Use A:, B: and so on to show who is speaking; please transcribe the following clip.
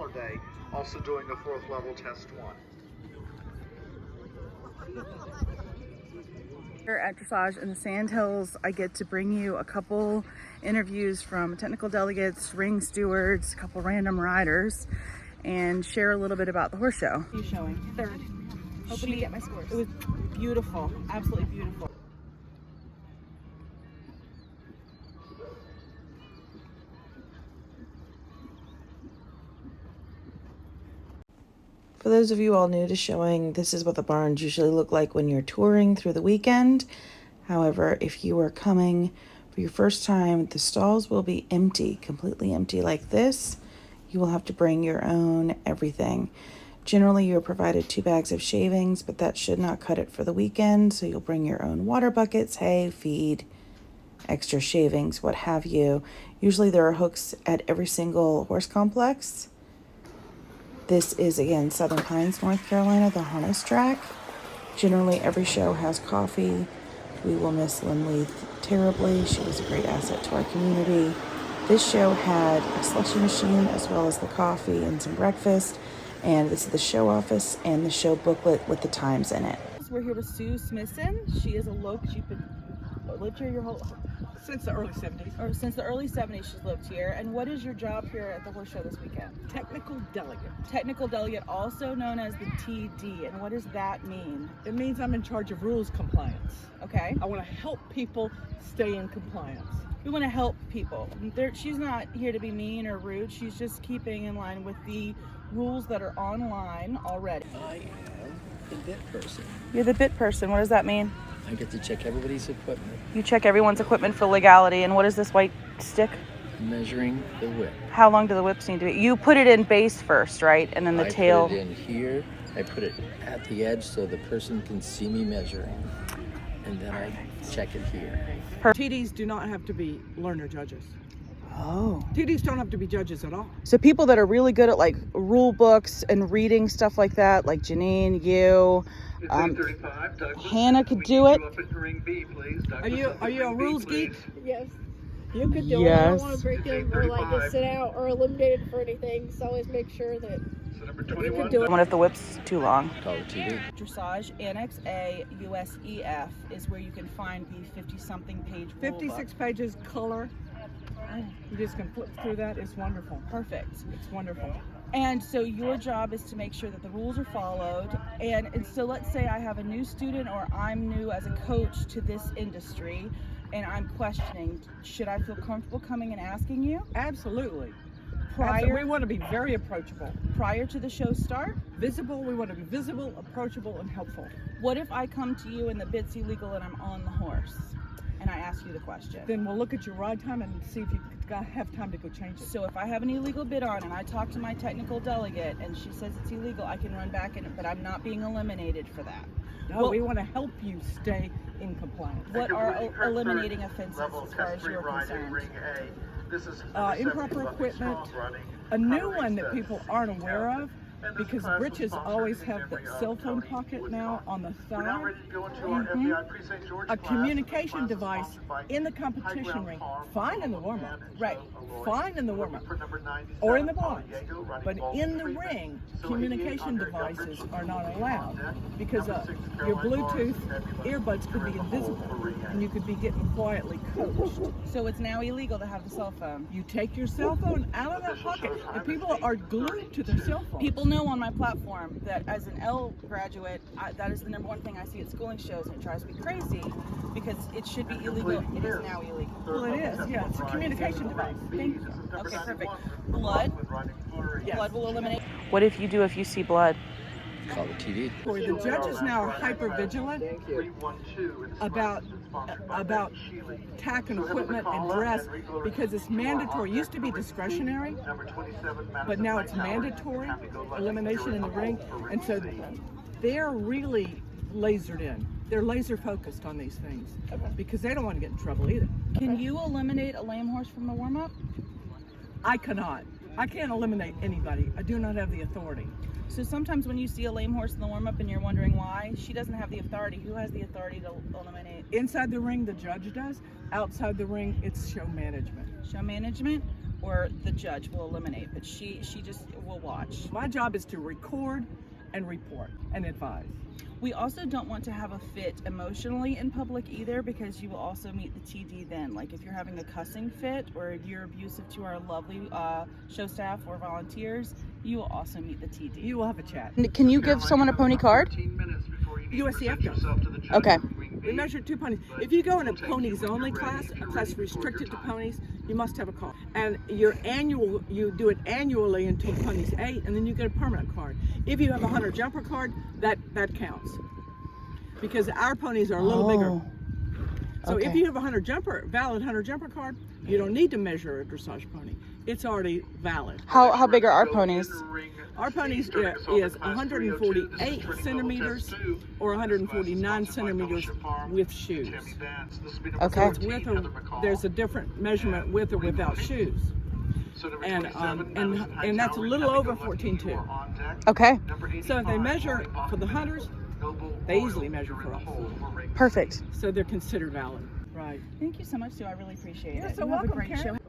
A: Day, also doing the 4th level test 1.
B: Here at Dressage in the Sandhills, I get to bring you a couple interviews from technical delegates, ring stewards, a couple random riders, and share a little bit about the horse show.
C: You showing? Third. Hoping to get my scores. It was beautiful, absolutely beautiful.
D: For those of you all new to showing, this is what the barns usually look like when you're touring through the weekend. However, if you are coming for your first time, the stalls will be empty, completely empty like this. You will have to bring your own everything. Generally, you're provided 2 bags of shavings, but that should not cut it for the weekend. So you'll bring your own water buckets, hay, feed, extra shavings, what have you. Usually there are hooks at every single horse complex. This is, again, Southern Pines, North Carolina, the harness track. Generally, every show has coffee. We will miss Lynn Leith terribly. She was a great asset to our community. This show had a slushy machine as well as the coffee and some breakfast. And this is the show office and the show booklet with the times in it.
C: We're here with Sue Smithson. She is a local. She's been lived here your whole
E: Since the early 70s.
C: or since the early 70s. She's lived here. And what is your job here at the horse show this weekend?
E: Technical delegate.
C: Technical delegate, also known as the TD. And what does that mean?
E: It means I'm in charge of rules compliance.
C: Okay.
E: I want to help people stay in compliance.
C: We want to help people. She's not here to be mean or rude. She's just keeping in line with the rules that are online already.
F: I am the bit person.
C: You're the bit person. What does that mean?
F: I get to check everybody's equipment,
C: You check everyone's equipment for legality. And what is this white stick?
F: measuring the whip.
C: How long do the whips need to be? You put it in base first, right? And then the tail.
F: I put it in here. I put it at the edge so the person can see me measuring. And then I check it here.
E: TDs do not have to be learner judges.
C: Oh.
E: TDs don't have to be judges at all.
C: So people that are really good at like rule books and reading stuff like that, like Janine, you, Hannah could do it.
E: Are you a rules geek?
G: Yes. You could do it. I don't want to break them or like just sit out or eliminated for anything. So always make sure that you can do it.
C: What if the whip's too long?
F: Call it TV.
C: Dressage Annex A USEF is where you can find the 50-something page rule book.
E: 56 pages, color. You just can flip through that. It's wonderful.
C: Perfect.
E: It's wonderful.
C: And so your job is to make sure that the rules are followed. And so let's say I have a new student or I'm new as a coach to this industry and I'm questioning, should I feel comfortable coming and asking you?
E: Absolutely.
C: Prior,
E: We want to be very approachable.
C: prior to the show start?
E: Visible. We want to be visible, approachable, and helpful.
C: What if I come to you and the bit's illegal and I'm on the horse and I ask you the question?
E: Then we'll look at your ride time and see if you have time to go change it.
C: So if I have an illegal bid on and I talk to my technical delegate and she says it's illegal, I can run back in it, but I'm not being eliminated for that.
E: No, we want to help you stay in compliance.
C: What are eliminating offenses as far as you're concerned?
E: Improper equipment, a new one that people aren't aware of, because britches always have the cell phone pocket now on the thigh. A communication device in the competition ring, fine in the warm-up,
C: Right.
E: fine in the warm-up, or in the blinds, but in the ring, communication devices are not allowed because your Bluetooth earbuds could be invisible and you could be getting quietly coached.
C: So it's now illegal to have the cell phone.
E: You take your cell phone out of that pocket, and people are glued to their cell phones.
C: People know on my platform that as an L graduate, that is the number one thing I see at schooling shows, and it drives me crazy because it should be illegal. It is now illegal.
E: Well, it is, yeah. It's a communication device.
C: Thank you. Okay, perfect. Blood?
E: Yes.
C: Blood will eliminate. What if you see blood?
F: Call it TV.
E: The judges now are hyper vigilant about tack and equipment and dress because it's mandatory. It used to be discretionary, but now it's mandatory elimination in the ring, and so they're really lasered in. They're laser focused on these things because they don't want to get in trouble either.
C: Can you eliminate a lame horse from the warm-up?
E: I cannot. I can't eliminate anybody. I do not have the authority.
C: So sometimes when you see a lame horse in the warm-up and you're wondering why, she doesn't have the authority. Who has the authority to eliminate?
E: Inside the ring, the judge does. Outside the ring, it's show management.
C: Show management? or the judge will eliminate, but she just will watch.
E: My job is to record and report and advise.
C: We also don't want to have a fit emotionally in public either, because you will also meet the TD then. Like if you're having a cussing fit or you're abusive to our lovely show staff or volunteers, you will also meet the TD.
E: You will have a chat.
B: Can you give someone a pony card?
E: USCF does.
B: Okay.
E: We measure 2 ponies. If you go in a ponies only class, a class restricted to ponies, you must have a card. And your annual, you do it annually until ponies 8, and then you get a permanent card. If you have a hunter jumper card, that counts. Because our ponies are a little bigger. So if you have a valid hunter jumper card, you don't need to measure a dressage pony. It's already valid.
B: How big are our ponies?
E: Our ponies is 148 centimeters or 149 centimeters with shoes.
B: Okay.
E: So it's with or there's a different measurement with or without shoes. And that's a little over 14.2.
B: Okay.
E: So if they measure for the hunters, they easily measure for us.
B: Perfect.
E: So they're considered valid. Right.
C: Thank you so much, Sue. I really appreciate it.
E: You're so
C: You have a
E: welcome,
C: great
E: Karen.
C: show.